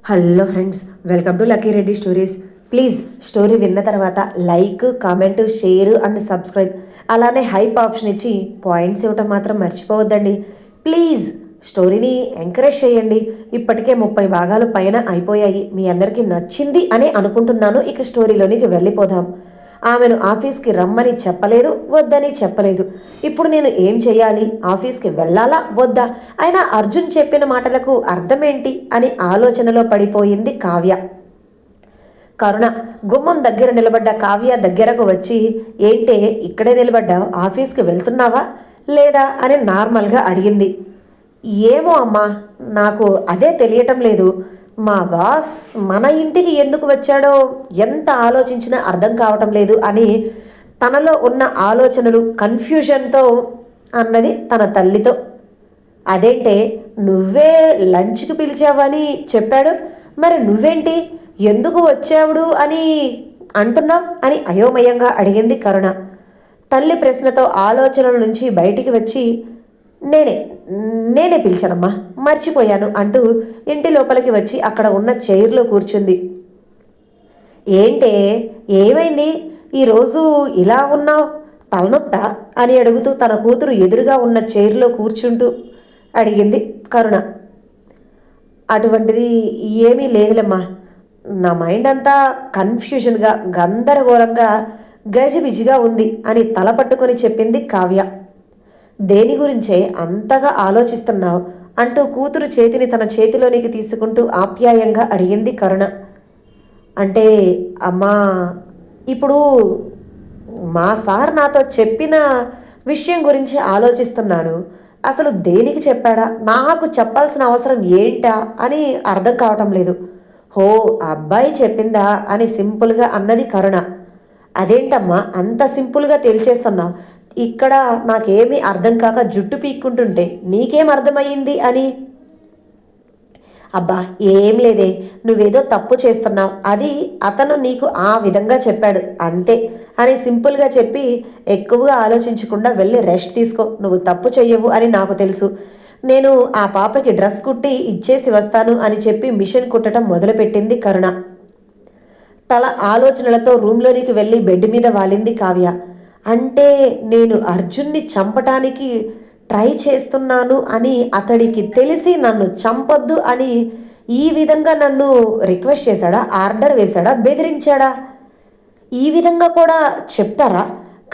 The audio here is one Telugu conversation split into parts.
Hello friends, welcome to lucky Reddy stories. Please story విన్న తర్వాత like, comment, share and subscribe, అలానే హైప్ ఆప్షన్ ఇచ్చి పాయింట్స్ ఇవ్వటం మాత్రం మర్చిపోవద్దండి. ప్లీజ్ స్టోరీని ఎంకరేజ్ చేయండి. ఇప్పటికే 30 భాగాలు పైన అయిపోయాయి. మీ అందరికీ నచ్చింది అని అనుకుంటున్నాను. ఇక స్టోరీలోనికి వెళ్ళిపోదాం. ఆమెను ఆఫీస్కి రమ్మని చెప్పలేదు, వద్దని చెప్పలేదు. ఇప్పుడు నేను ఏం చేయాలి? ఆఫీస్కి వెళ్ళాలా వద్దా? అయినా అర్జున్ చెప్పిన మాటలకు అర్థమేంటి అని ఆలోచనలో పడిపోయింది కావ్య. కరుణ గుమ్మం దగ్గర నిలబడ్డ కావ్య దగ్గరకు వచ్చి, ఏంటే ఇక్కడే నిలబడ్డావు? ఆఫీస్కి వెళ్తున్నావా లేదా అని నార్మల్గా అడిగింది. ఏమో అమ్మా, నాకు అదే తెలియటం లేదు. మా బాస్ మన ఇంటికి ఎందుకు వచ్చాడో ఎంత ఆలోచించినా అర్థం కావటం లేదు అని తనలో ఉన్న ఆలోచనలు కన్ఫ్యూజన్తో అన్నది తన తల్లితో. అదేంటే నువ్వే లంచ్కి పిలిచావని చెప్పాడు, మరి నువ్వేంటి ఎందుకు వచ్చావుడు అని అంటున్నావు అని అయోమయంగా అడిగింది కరుణ. తల్లి ప్రశ్నతో ఆలోచనల నుంచి బయటికి వచ్చి, నేనే నేనే పిలిచానమ్మా, మర్చిపోయాను అంటూ ఇంటి లోపలికి వచ్చి అక్కడ ఉన్న చైర్లో కూర్చుంది. ఏంటే ఏమైంది ఈరోజు ఇలా ఉన్నావు? తలనొప్పా అని అడుగుతూ తన కూతురు ఎదురుగా ఉన్న చైర్లో కూర్చుంటూ అడిగింది కరుణ. అటువంటిది ఏమీ లేదులేమ్మా, నా మైండ్ అంతా కన్ఫ్యూజన్గా, గందరగోళంగా, గజిబిజిగా ఉంది అని తల పట్టుకొని చెప్పింది కావ్య. దేని గురించే అంతగా ఆలోచిస్తున్నావు అంటూ కూతురు చేతిని తన చేతిలోనికి తీసుకుంటూ ఆప్యాయంగా అడిగింది కరుణ. అంటే అమ్మా, ఇప్పుడు మా సార్ నాతో చెప్పిన విషయం గురించి ఆలోచిస్తున్నాను. అసలు దేనికి చెప్పాడా, నాకు చెప్పాల్సిన అవసరం ఏంటా అని అర్థం కావటం లేదు. హో, అబ్బాయి చెప్పిందా అని సింపుల్గా అన్నది కరుణ. అదేంటమ్మా అంత సింపుల్గా తేల్చేస్తున్నావు? ఇక్కడ నాకేమీ అర్థం కాక జుట్టు పీక్కుంటుంటే నీకేం అర్థమయ్యింది అని. అబ్బా ఏం లేదే, నువ్వేదో తప్పు చేస్తున్నావు, అది అతను నీకు ఆ విధంగా చెప్పాడు అంతే అని సింపుల్గా చెప్పి, ఎక్కువగా ఆలోచించకుండా వెళ్ళి రెస్ట్ తీసుకో, నువ్వు తప్పు చెయ్యవు అని నాకు తెలుసు. నేను ఆ పాపకి డ్రెస్ కుట్టి ఇచ్చేసి వస్తాను అని చెప్పి మిషన్ కుట్టడం మొదలుపెట్టింది కరుణ. తల ఆలోచనలతో రూమ్లోనికి వెళ్ళి బెడ్ మీద వాలింది కావ్య. అంటే నేను అర్జున్ని చంపటానికి ట్రై చేస్తున్నాను అని అతడికి తెలిసి నన్ను చంపొద్దు అని ఈ విధంగా నన్ను రిక్వెస్ట్ చేశాడా, ఆర్డర్ వేశాడా, బెదిరించాడా? ఈ విధంగా కూడా చెప్తారా?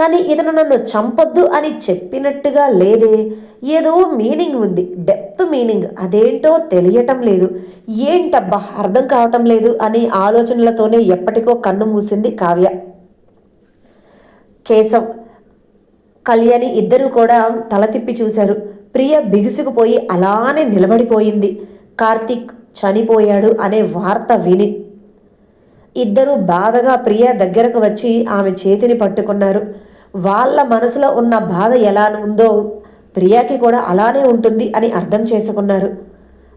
కానీ ఇతను నన్ను చంపొద్దు అని చెప్పినట్టుగా లేదే, ఏదో మీనింగ్ ఉంది, డెప్త్ మీనింగ్, అదేంటో తెలియటం లేదు. ఏంటబ్బా అర్థం కావటం లేదు అని ఆలోచనలతోనే ఎప్పటికో కన్ను మూసింది కావ్య. కేశవ్, కళ్యాణి ఇద్దరూ కూడా తల తిప్పి చూశారు. ప్రియ బిగుసుకుపోయి అలానే నిలబడిపోయింది. కార్తీక్ చనిపోయాడు అనే వార్త విని ఇద్దరూ బాధగా ప్రియ దగ్గరకు వచ్చి ఆమె చేతిని పట్టుకున్నారు. వాళ్ళ మనసులో ఉన్న బాధ ఎలా ఉందో ప్రియాకి కూడా అలానే ఉంటుంది అని అర్థం చేసుకున్నారు.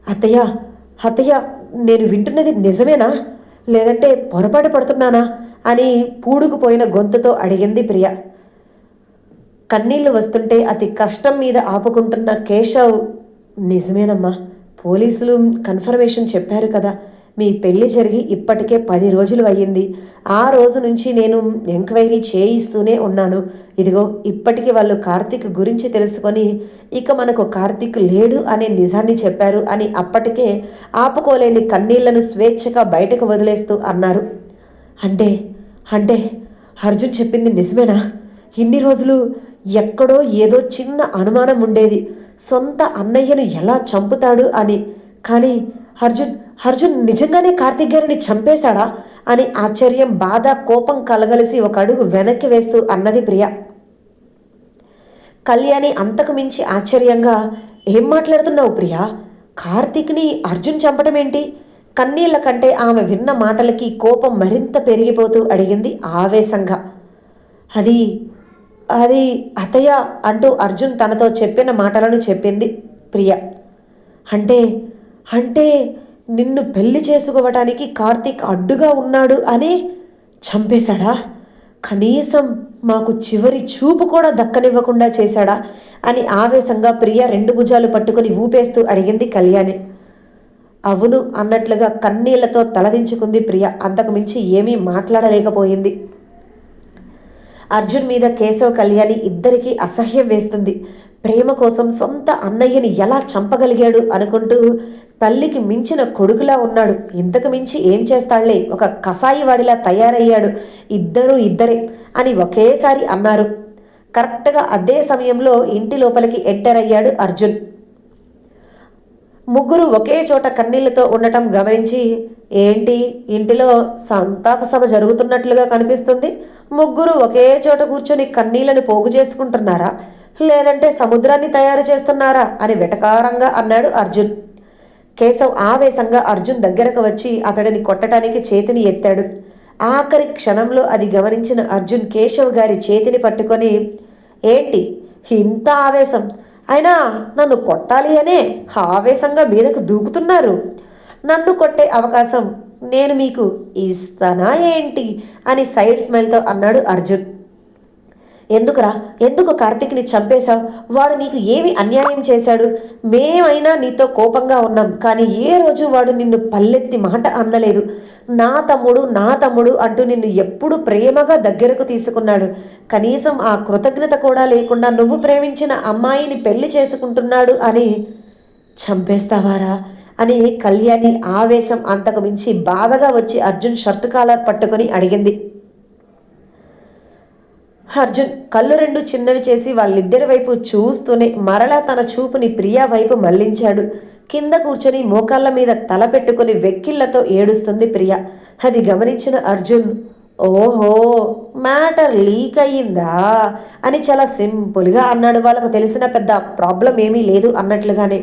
అత్తయ్య, అత్తయ్య, నేను వింటున్నది నిజమేనా లేదంటే పొరపాటు పడుతున్నానా అని పూడుకుపోయిన గొంతుతో అడిగింది ప్రియ. కన్నీళ్లు వస్తుంటే అతి కష్టం మీద ఆపుకుంటున్న కేశవ్, నిజమేనమ్మా, పోలీసులు కన్ఫర్మేషన్ చెప్పారు కదా, మీ పెళ్లి జరిగి ఇప్పటికే 10 రోజులు అయ్యింది. ఆ రోజు నుంచి నేను ఎంక్వైరీ చేయిస్తూనే ఉన్నాను. ఇదిగో ఇప్పటికీ వాళ్ళు కార్తీక్ గురించి తెలుసుకొని ఇక మనకు కార్తీక్ లేడు అనే నిజాన్ని చెప్పారు అని అప్పటికే ఆపుకోలేని కన్నీళ్లను స్వేచ్ఛగా బయటకు వదిలేస్తూ అన్నారు. అంటే అంటే అర్జున్ చెప్పింది నిజమేనా? ఇన్ని రోజులు ఎక్కడో ఏదో చిన్న అనుమానం ఉండేది, సొంత అన్నయ్యను ఎలా చంపుతాడు అని. కానీ అర్జున్ నిజంగానే కార్తీక్ గారిని చంపేశాడా అని ఆశ్చర్యం, బాధ, కోపం కలగలిసి ఒక అడుగు వెనక్కి వేస్తూ అన్నది ప్రియ. కళ్యాణి అంతకు మించి ఆశ్చర్యంగా, ఏం మాట్లాడుతున్నావు ప్రియా? కార్తీక్ని అర్జున్ చంపడం ఏంటి? కన్నీళ్ల కంటే ఆమె విన్న మాటలకి కోపం మరింత పెరిగిపోతూ అడిగింది ఆవేశంగా. అది అది అతయ్య అంటూ అర్జున్ తనతో చెప్పిన మాటలను చెప్పింది ప్రియ. అంటే అంటే నిన్ను పెళ్లి చేసుకోవటానికి కార్తీక్ అడ్డుగా ఉన్నాడు అని చంపేశాడా? కనీసం మాకు చివరి చూపు కూడా దక్కనివ్వకుండా చేశాడా అని ఆవేశంగా ప్రియ 2 భుజాలు పట్టుకుని ఊపేస్తూ అడిగింది కళ్యాణి. అవును అన్నట్లుగా కన్నీళ్లతో తలదించుకుంది ప్రియ. అంతకు మించి ఏమీ మాట్లాడలేకపోయింది. అర్జున్ మీద కేశవ్ కళ్యాణి ఇద్దరికీ అసహ్యం వేస్తుంది. ప్రేమ కోసం సొంత అన్నయ్యని ఎలా చంపగలిగాడు అనుకుంటూ తల్లికి మించిన కొడుకులా ఉన్నాడు. ఇంతకు మించి ఏం చేస్తాళ్లే, ఒక కసాయి వాడిలా తయారయ్యాడు. ఇద్దరూ ఇద్దరే అని ఒకేసారి అన్నారు. కరెక్ట్గా అదే సమయంలో ఇంటి లోపలికి ఎంటర్ అయ్యాడు అర్జున్. ముగ్గురు ఒకే చోట కన్నీళ్లతో ఉండటం గమనించి, ఏంటి ఇంటిలో సంతాప సభ జరుగుతున్నట్లుగా కనిపిస్తుంది, ముగ్గురు ఒకే చోట కూర్చొని కన్నీళ్లను పోగు చేసుకుంటున్నారా, లేదంటే సముద్రాన్ని తయారు చేస్తున్నారా అని వెటకారంగా అన్నాడు అర్జున్. కేశవ్ ఆవేశంగా అర్జున్ దగ్గరకు వచ్చి అతడిని కొట్టడానికి చేతిని ఎత్తాడు. ఆఖరి క్షణంలో అది గమనించిన అర్జున్ కేశవ్ గారి చేతిని పట్టుకొని, ఏంటి ఇంత ఆవేశం, అయినా నన్ను కొట్టాలి అనే ఆవేశంగా మీదకు దూకుతున్నారు, నన్ను కొట్టే అవకాశం నేను మీకు ఇస్తానా ఏంటి అని సైడ్ స్మైల్తో అన్నాడు అర్జున్. ఎందుకురా, ఎందుకు కార్తీక్ని చంపేశావు, వాడు నీకు ఏమి అన్యాయం చేశాడు, మేమైనా నీతో కోపంగా ఉన్నాం, కానీ ఏ రోజు వాడు నిన్ను పల్లెత్తి మాట అనలేదు. నా తమ్ముడు నా తమ్ముడు అంటూ నిన్ను ఎప్పుడు ప్రేమగా దగ్గరకు తీసుకున్నాడు, కనీసం ఆ కృతజ్ఞత కూడా లేకుండా నువ్వు ప్రేమించిన అమ్మాయిని పెళ్లి చేసుకుంటున్నాడు అని చంపేస్తావారా అని కళ్యాణి ఆవేశం అంతకు మించి బాధగా వచ్చి అర్జున్ షర్టు కాలర్ పట్టుకొని అడిగింది. అర్జున్ కళ్ళు రెండు చిన్నవి చేసి వాళ్ళిద్దరి వైపు చూస్తూనే మరలా తన చూపుని ప్రియా వైపు మళ్లించాడు. కింద కూర్చొని మోకాళ్ళ మీద తల పెట్టుకుని వెక్కిళ్లతో ఏడుస్తుంది ప్రియ. అది గమనించిన అర్జున్, ఓహో మ్యాటర్ లీక్ అయ్యిందా అని చాలా సింపుల్గా అన్నాడు. వాళ్ళకు తెలిసిన పెద్ద ప్రాబ్లం ఏమీ లేదు అన్నట్లుగానే.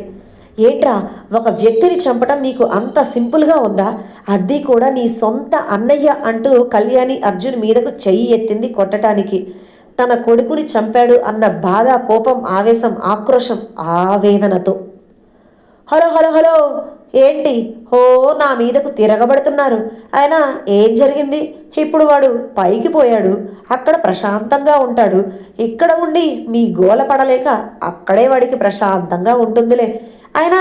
ఏంట్రా, ఒక వ్యక్తిని చంపటం నీకు అంత సింపుల్గా ఉందా, అది కూడా నీ సొంత అన్నయ్య అంటూ కళ్యాణి అర్జున్ మీదకు చెయ్యి ఎత్తింది కొట్టడానికి. తన కొడుకుని చంపాడు అన్న బాధ, కోపం, ఆవేశం, ఆక్రోశం, ఆవేదనతో. హలో హలో హలో ఏంటి, ఓ నా మీదకు తిరగబడుతున్నారు, అయినా ఏం జరిగింది, ఇప్పుడు వాడు పైకి పోయాడు, అక్కడ ప్రశాంతంగా ఉంటాడు, ఇక్కడ ఉండి మీ గోల పడలేక అక్కడే వాడికి ప్రశాంతంగా ఉంటుందిలే, అయినా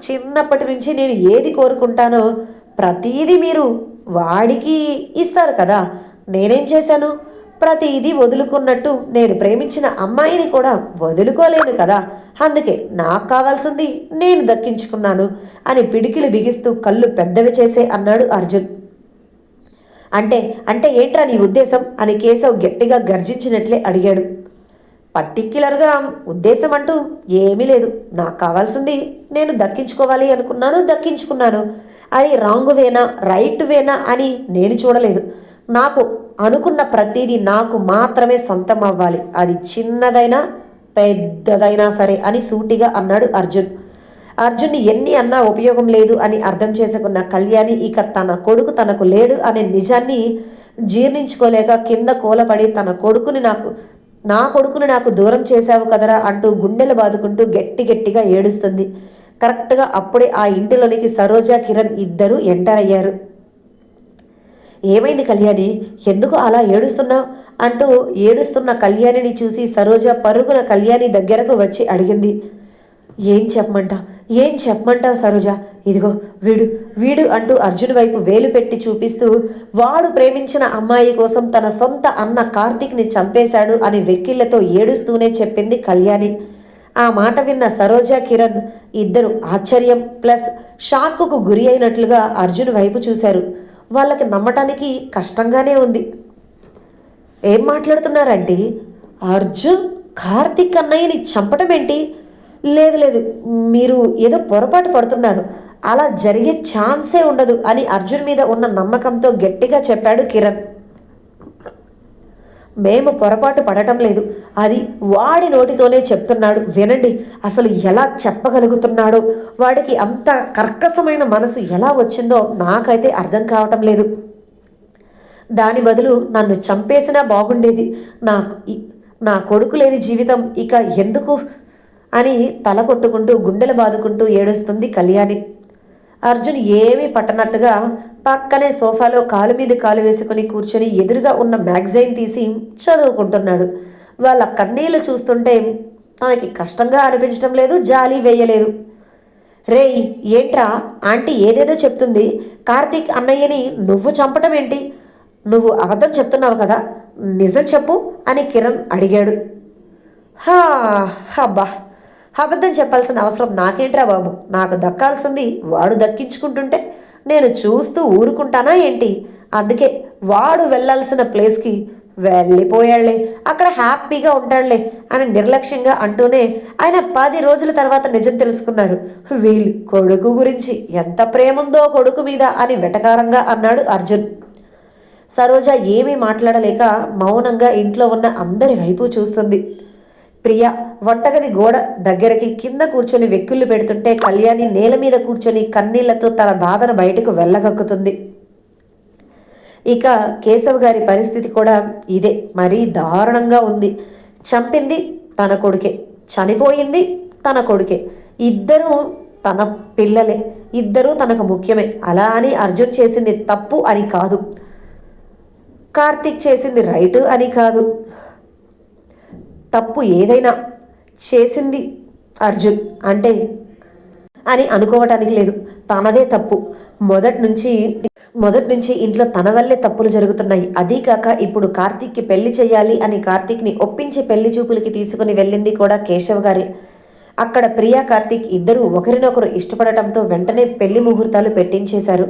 చిన్నప్పటి నుంచి నేను ఏది కోరుకుంటానో ప్రతీది మీరు వాడికి ఇస్తారు కదా, నేనేం చేశాను, ప్రతిదీ వదులుకున్నట్టు నేను ప్రేమించిన అమ్మాయిని కూడా వదులుకోలేను కదా, అందుకే నాకు కావాల్సింది నేను దక్కించుకున్నాను అని పిడికిలు బిగిస్తూ కళ్ళు పెద్దవి చేసే అన్నాడు అర్జున్. అంటే అంటే ఏంట్రా నీ ఉద్దేశం అని కేశవ్ గట్టిగా గర్జించినట్లే అడిగాడు. పర్టిక్యులర్గా ఉద్దేశం అంటూ ఏమీ లేదు, నాకు కావాల్సింది నేను దక్కించుకోవాలి అనుకున్నాను, దక్కించుకున్నాను, అది రాంగ్ వేనా రైట్ వేనా అని నేను చూడలేదు, నాకు అనుకున్న ప్రతిదీ నాకు మాత్రమే సొంతం అవ్వాలి, అది చిన్నదైనా పెద్దదైనా సరే అని సూటిగా అన్నాడు అర్జున్. అర్జున్ని ఎన్ని అన్నా ఉపయోగం లేదు అని అర్థం చేసుకున్న కళ్యాణి ఇక తన కొడుకు తనకు లేడు అనే నిజాన్ని జీర్ణించుకోలేక కింద కూలపడి నా కొడుకుని నాకు దూరం చేశావు కదరా అంటూ గుండెలు బాదుకుంటూ గట్టిగా ఏడుస్తుంది. కరెక్ట్గా అప్పుడే ఆ ఇంటిలోనికి సరోజ, కిరణ్ ఇద్దరూ ఎంటర్ అయ్యారు. ఏమైంది కళ్యాణి, ఎందుకు అలా ఏడుస్తున్నావు అంటూ ఏడుస్తున్న కళ్యాణిని చూసి సరోజ పరుగున కళ్యాణి దగ్గరకు వచ్చి అడిగింది. ఏం చెప్పమంటావు సరోజ, ఇదిగో వీడు వీడు అంటూ అర్జున్ వైపు వేలు పెట్టి చూపిస్తూ వాడు ప్రేమించిన అమ్మాయి కోసం తన సొంత అన్న కార్తీక్ని చంపేశాడు అని వెక్కిళ్లతో ఏడుస్తూనే చెప్పింది కళ్యాణి. ఆ మాట విన్న సరోజ, కిరణ్ ఇద్దరు ఆశ్చర్యం ప్లస్ షాక్కు గురి అయినట్లుగా అర్జున్ వైపు చూశారు. వాళ్ళకి నమ్మటానికి కష్టంగానే ఉంది. ఏం మాట్లాడుతున్నారంటే, అర్జున్ కార్తీక్ అన్నయ్యని చంపటం ఏంటి, లేదు మీరు ఏదో పొరపాటు పడుతున్నారు, అలా జరిగే ఛాన్సే ఉండదు అని అర్జున్ మీద ఉన్న నమ్మకంతో గట్టిగా చెప్పాడు కిరణ్. మేము పొరపాటు పడటం లేదు, అది వాడి నోటితోనే చెప్తున్నాడు, వినండి, అసలు ఎలా చెప్పగలుగుతున్నాడో, వాడికి అంత కర్కశమైన మనసు ఎలా వచ్చిందో నాకైతే అర్థం కావటం లేదు. దాని బదులు నన్ను చంపేసినా బాగుండేది, నా కొడుకు లేని జీవితం ఇక ఎందుకు అని తల కొట్టుకుంటూ గుండెలు బాదుకుంటూ ఏడుస్తుంది కళ్యాణి. అర్జున్ ఏమీ పట్టనట్టుగా పక్కనే సోఫాలో కాలు మీద కాలు వేసుకుని కూర్చొని ఎదురుగా ఉన్న మ్యాగజైన్ తీసి చదువుకుంటున్నాడు. వాళ్ళ కన్నీళ్లు చూస్తుంటే తనకి కష్టంగా అనిపించటం లేదు, జాలి వేయలేదు. రేయ్, ఏంట్రా ఆంటీ ఏదేదో చెప్తుంది, కార్తీక్ అన్నయ్యని నువ్వు చంపటం ఏంటి? నువ్వు అబద్ధం చెప్తున్నావు కదా, నిజం చెప్పు అని కిరణ్ అడిగాడు. హా, అబ్బా, అబద్ధం చెప్పాల్సిన అవసరం నాకేంట్రా బాబు, నాకు దక్కాల్సింది వాడు దక్కించుకుంటుంటే నేను చూస్తూ ఊరుకుంటానా ఏంటి? అందుకే వాడు వెళ్ళాల్సిన ప్లేస్కి వెళ్ళిపోయాళ్లే, అక్కడ హ్యాపీగా ఉంటాడులే అని నిర్లక్ష్యంగా అంటూనే ఆయన 10 రోజుల తర్వాత నిజం తెలుసుకున్నారు. వీళ్ళు కొడుకు గురించి ఎంత ప్రేముందో కొడుకు మీద అని వెటకారంగా అన్నాడు అర్జున్. సరోజ ఏమీ మాట్లాడలేక మౌనంగా ఇంట్లో ఉన్న అందరి వైపు చూస్తుంది. ప్రియ వంటగది గోడ దగ్గరికి కింద కూర్చొని వెక్కుళ్ళు పెడుతుంటే కళ్యాణి నేల మీద కూర్చొని కన్నీళ్లతో తన బాధను బయటకు వెళ్ళగక్కుతుంది. ఇక కేశవ్ గారి పరిస్థితి కూడా ఇదే, మరీ దారుణంగా ఉంది. చంపింది తన కొడుకే, చనిపోయింది తన కొడుకే, ఇద్దరూ తన పిల్లలే, ఇద్దరూ తనకు ముఖ్యమే. అలా అని అర్జున్ చేసింది తప్పు అని కాదు, కార్తీక్ చేసింది రైటు అని కాదు. తప్పు ఏదైనా చేసింది అర్జున్ అంటే అని అనుకోవటానికి లేదు, తనదే తప్పు. మొదటి నుంచి ఇంట్లో తన వల్లే తప్పులు జరుగుతున్నాయి. అదీ కాక ఇప్పుడు కార్తీక్కి పెళ్లి చేయాలి అని కార్తీక్ని ఒప్పించి పెళ్లి చూపులకి తీసుకుని వెళ్ళింది కూడా కేశవ్ గారే. అక్కడ ప్రియా కార్తీక్ ఇద్దరూ ఒకరినొకరు ఇష్టపడటంతో వెంటనే పెళ్లి ముహూర్తాలు పెట్టించేశారు.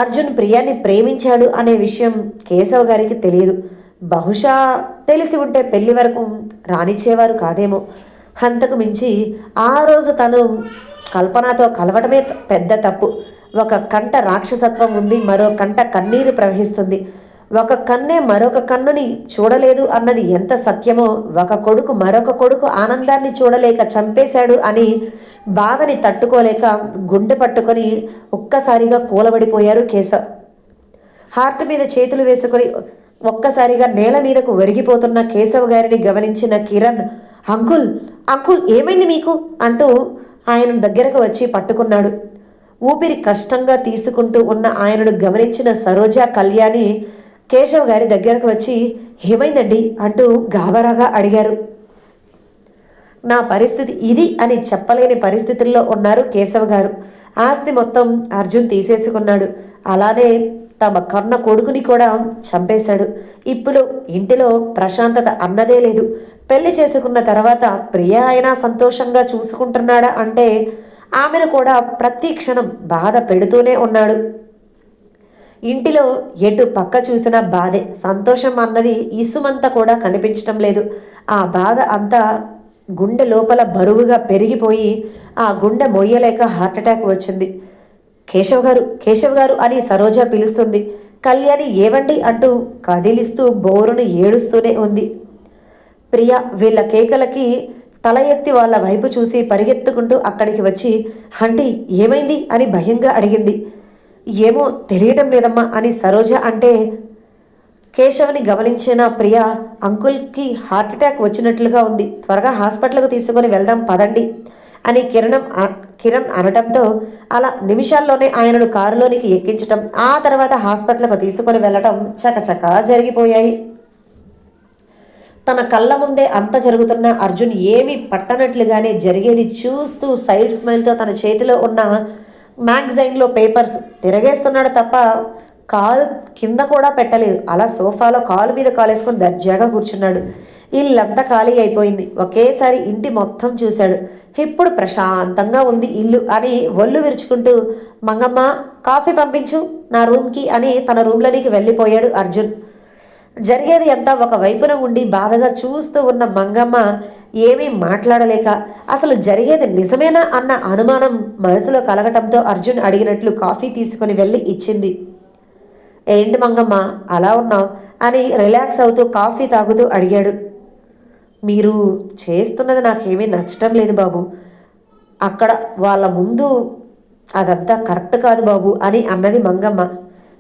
అర్జున్ ప్రియాని ప్రేమించాడు అనే విషయం కేశవ్ గారికి తెలియదు. బహుశా తెలిసి ఉంటే పెళ్లి వరకు రానిచ్చేవారు కాదేమో. అంతకు మించి ఆ రోజు తను కల్పనతో కలవటమే పెద్ద తప్పు. ఒక కంట రాక్షసత్వం ఉంది, మరో కంట కన్నీరు ప్రవహిస్తుంది. ఒక కన్నే మరొక కన్నుని చూడలేదు అన్నది ఎంత సత్యమో, ఒక కొడుకు మరొక కొడుకు ఆనందాన్ని చూడలేక చంపేశాడు అని బాధని తట్టుకోలేక గుండె పట్టుకొని ఒక్కసారిగా కూలబడిపోయారు కేశవ్. హార్ట్ మీద చేతులు వేసుకొని ఒక్కసారిగా నేల మీదకు ఒరిగిపోతున్న కేశవ్ గారిని గమనించిన కిరణ్, అంకుల్ అంకుల్ ఏమైంది మీకు అంటూ ఆయన దగ్గరకు వచ్చి పట్టుకున్నాడు. ఊపిరి కష్టంగా తీసుకుంటూ ఉన్న ఆయనను గమనించిన సరోజ కళ్యాణి కేశవ్ గారి దగ్గరకు వచ్చి ఏమైందండి అంటూ గాబరాగా అడిగారు. నా పరిస్థితి ఇది అని చెప్పలేని పరిస్థితుల్లో ఉన్నారు కేశవ్ గారు. ఆస్తి మొత్తం అర్జున్ తీసేసుకున్నాడు, అలానే తమ కన్న కొడుకుని కూడా చంపేశాడు. ఇప్పుడు ఇంటిలో ప్రశాంతత అన్నదే లేదు. పెళ్లి చేసుకున్న తర్వాత ప్రియ అయినా సంతోషంగా చూసుకుంటున్నాడా అంటే ఆమెను కూడా ప్రతి క్షణం బాధ పెడుతూనే ఉన్నాడు. ఇంటిలో ఎటు పక్క చూసినా బాధే, సంతోషం అన్నది ఇసుమంతా కూడా కనిపించటం లేదు. ఆ బాధ అంతా గుండె లోపల బరువుగా పెరిగిపోయి ఆ గుండె మొయ్యలేక హార్ట్అటాక్ వచ్చింది. కేశవ్ గారు అని సరోజ పిలుస్తుంది. కళ్యాణి ఏవండి అంటూ కదిలిస్తూ బోరును ఏడుస్తూనే ఉంది. ప్రియ వీళ్ళ కేకలకి తల ఎత్తి వాళ్ళ వైపు చూసి పరిగెత్తుకుంటూ అక్కడికి వచ్చి ఆంటీ ఏమైంది అని భయంగా అడిగింది. ఏమో తెలియటం లేదమ్మా అని సరోజ అంటే కేశవ్ని గమనించిన ప్రియ, అంకుల్కి హార్ట్అటాక్ వచ్చినట్లుగా ఉంది, త్వరగా హాస్పిటల్కి తీసుకొని వెళ్దాం పదండి అని కిరణ్ అనటంతో అలా నిమిషాల్లోనే ఆయనను కారులోనికి ఎక్కించటం, ఆ తర్వాత హాస్పిటల్కి తీసుకొని వెళ్ళటం చకచకా జరిగిపోయాయి. తన కళ్ళ ముందే అంత జరుగుతున్న అర్జున్ ఏమీ పట్టనట్లుగానే జరిగేది చూస్తూ సైడ్ స్మైల్తో తన చేతిలో ఉన్న మ్యాగజైన్లో పేపర్స్ తిరగేస్తున్నాడు తప్ప కాలు కింద కూడా పెట్టలేదు. అలా సోఫాలో కాలు మీద కాలేసుకొని దర్జాగా కూర్చున్నాడు. ఇల్లంతా ఖాళీ అయిపోయింది. ఒకేసారి ఇంటి మొత్తం చూశాడు. ఇప్పుడు ప్రశాంతంగా ఉంది ఇల్లు అని ఒళ్ళు విరుచుకుంటూ మంగమ్మ కాఫీ పంపించు నా రూమ్కి అని తన రూమ్లోనికి వెళ్ళిపోయాడు అర్జున్. జరిగేది అంతా ఒక వైపున ఉండి బాధగా చూస్తూ ఉన్న మంగమ్మ ఏమీ మాట్లాడలేక అసలు జరిగేది నిజమేనా అన్న అనుమానం మనసులో కలగటంతో అర్జున్ అడిగినట్లు కాఫీ తీసుకుని వెళ్ళి ఇచ్చింది. ఏంటి మంగమ్మ అలా ఉన్నావు అని రిలాక్స్ అవుతూ కాఫీ తాగుతూ అడిగాడు. మీరు చేస్తున్నది నాకేమీ నచ్చటం లేదు బాబు, అక్కడ వాళ్ళ ముందు అదంతా కరెక్ట్ కాదు బాబు అని అన్నది మంగమ్మ.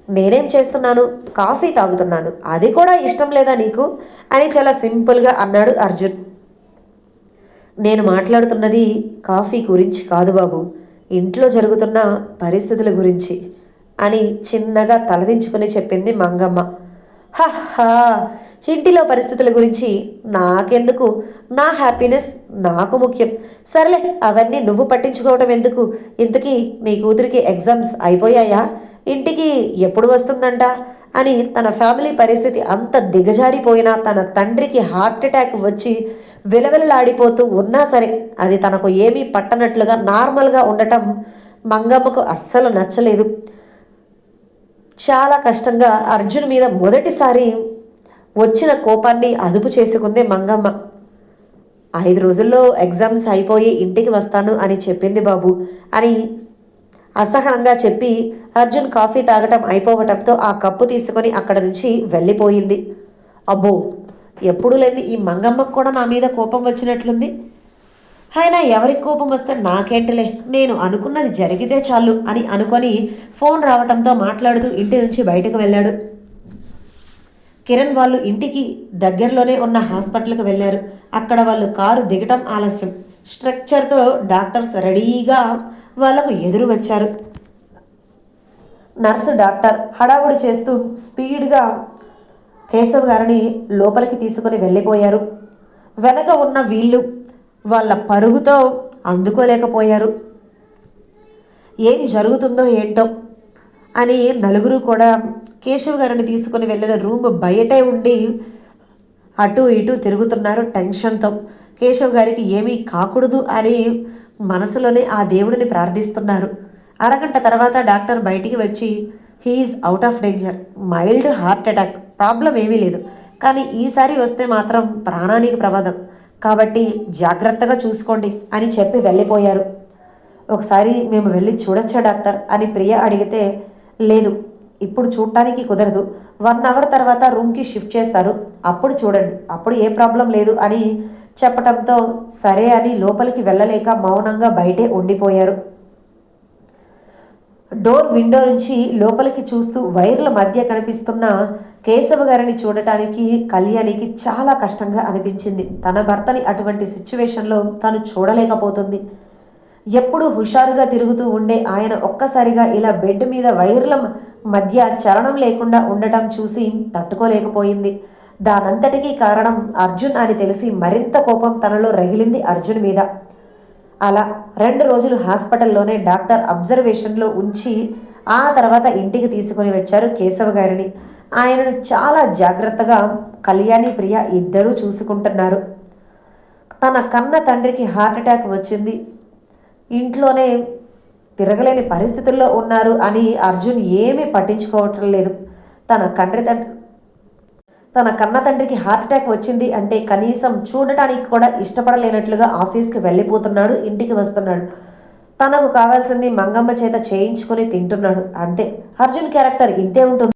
నేనేం చేస్తున్నాను, కాఫీ తాగుతున్నాను, అది కూడా ఇష్టం లేదా నీకు అని చాలా సింపుల్గా అన్నాడు అర్జున్. నేను మాట్లాడుతున్నది కాఫీ గురించి కాదు బాబు, ఇంట్లో జరుగుతున్న పరిస్థితుల గురించి అని చిన్నగా తలదించుకుని చెప్పింది మంగమ్మ. హహా ఇంటిలో పరిస్థితుల గురించి నాకెందుకు, నా హ్యాపీనెస్ నాకు ముఖ్యం. సరేలే, అవన్నీ నువ్వు పట్టించుకోవడం ఎందుకు? ఇంతకీ నీ కూతురికి ఎగ్జామ్స్ అయిపోయాయా? ఇంటికి ఎప్పుడు వస్తుందంట అని తన ఫ్యామిలీ పరిస్థితి అంత దిగజారిపోయినా తన తండ్రికి హార్ట్ అటాక్ వచ్చి విలవిలలాడిపోతూ ఉన్నా సరే అది తనకు ఏమీ పట్టనట్లుగా నార్మల్గా ఉండటం మంగమ్మకు అస్సలు నచ్చలేదు. చాలా కష్టంగా అర్జున్ మీద మొదటిసారి వచ్చిన కోపాన్ని అదుపు చేసుకుంది మంగమ్మ. 5 రోజుల్లో ఎగ్జామ్స్ అయిపోయి ఇంటికి వస్తాను అని చెప్పింది బాబు అని అసహనంగా చెప్పి అర్జున్ కాఫీ తాగటం అయిపోవటంతో ఆ కప్పు తీసుకొని అక్కడ నుంచి వెళ్ళిపోయింది. అబ్బో, ఎప్పుడు లేని ఈ మంగమ్మకు కూడా నా మీద కోపం వచ్చినట్లుంది. అయినా ఎవరికి కోపం వస్తే నాకేంటిలే, నేను అనుకున్నది జరిగితే చాలు అని అనుకొని ఫోన్ రావటంతో మాట్లాడుతూ ఇంటి నుంచి బయటకు వెళ్ళాడు. కిరణ్ వాళ్ళు ఇంటికి దగ్గరలోనే ఉన్న హాస్పిటల్కి వెళ్ళారు. అక్కడ వాళ్ళు కారు దిగటం ఆలస్యం. స్ట్రక్చర్తో డాక్టర్స్ రెడీగా వాళ్లకు ఎదురు వచ్చారు. నర్సు డాక్టర్ హడావుడి చేస్తూ స్పీడ్గా కేశవ్ గారిని లోపలికి తీసుకుని వెళ్ళిపోయారు. వెనక ఉన్న వీళ్ళు వాళ్ళ పరుగుతో అందుకోలేకపోయారు. ఏం జరుగుతుందో ఏంటో అని నలుగురు కూడా కేశవ్ గారిని తీసుకుని వెళ్ళిన రూమ్ బయటే ఉండి అటు ఇటు తిరుగుతున్నారు టెన్షన్తో. కేశవ్ గారికి ఏమీ కాకూడదు అని మనసులోనే ఆ దేవుడిని ప్రార్థిస్తున్నారు. అరగంట తర్వాత డాక్టర్ బయటికి వచ్చి he is out of danger, mild heart attack, problem ఏమీ లేదు, కానీ ఈసారి వస్తే మాత్రం ప్రాణానికి ప్రమాదం, కాబట్టి జాగ్రత్తగా చూసుకోండి అని చెప్పి వెళ్ళిపోయారు. ఒకసారి మేము వెళ్ళి చూడొచ్చా డాక్టర్ అని ప్రియ అడిగితే, లేదు ఇప్పుడు చూడటానికి కుదరదు, 1 అవర్ తర్వాత రూమ్కి షిఫ్ట్ చేస్తారు, అప్పుడు చూడండి, అప్పుడు ఏ ప్రాబ్లం లేదు అని చెప్పటంతో సరే అని లోపలికి వెళ్ళలేక మౌనంగా బయటే ఉండిపోయారు. డోర్ విండో నుంచి లోపలికి చూస్తూ వైర్ల మధ్య కనిపిస్తున్న కేశవ గారిని చూడటానికి కళ్యాణికి చాలా కష్టంగా అనిపించింది. తన భర్తని అటువంటి సిచ్యువేషన్లో తను చూడలేకపోతుంది. ఎప్పుడు హుషారుగా తిరుగుతూ ఉండే ఆయన ఒక్కసారిగా ఇలా బెడ్ మీద వైర్ల మధ్య చలనం లేకుండా ఉండటం చూసి తట్టుకోలేకపోయింది. దానంతటికీ కారణం అర్జున్ అని తెలిసి మరింత కోపం తనలో రగిలింది అర్జున్ మీద. అలా 2 రోజులు హాస్పిటల్లోనే డాక్టర్ అబ్జర్వేషన్లో ఉంచి ఆ తర్వాత ఇంటికి తీసుకొని వచ్చారు కేశవ గారిని. ఆయనను చాలా జాగ్రత్తగా కళ్యాణి ప్రియ ఇద్దరూ చూసుకుంటున్నారు. తన కన్న తండ్రికి హార్ట్ అటాక్ వచ్చింది, ఇంట్లోనే తిరగలేని పరిస్థితుల్లో ఉన్నారు అని అర్జున్ ఏమీ పట్టించుకోవటం లేదు. తన కన్న తండ్రికి హార్ట్ అటాక్ వచ్చింది అంటే కనీసం చూడటానికి కూడా ఇష్టపడలేనట్లుగా ఆఫీస్కి వెళ్ళిపోతున్నాడు, ఇంటికి వస్తున్నాడు. తనకు కావాల్సింది మంగమ్మ చేత చేయించుకొని తింటున్నాడు, అంతే. అర్జున్ క్యారెక్టర్ ఇంతే ఉంటుంది.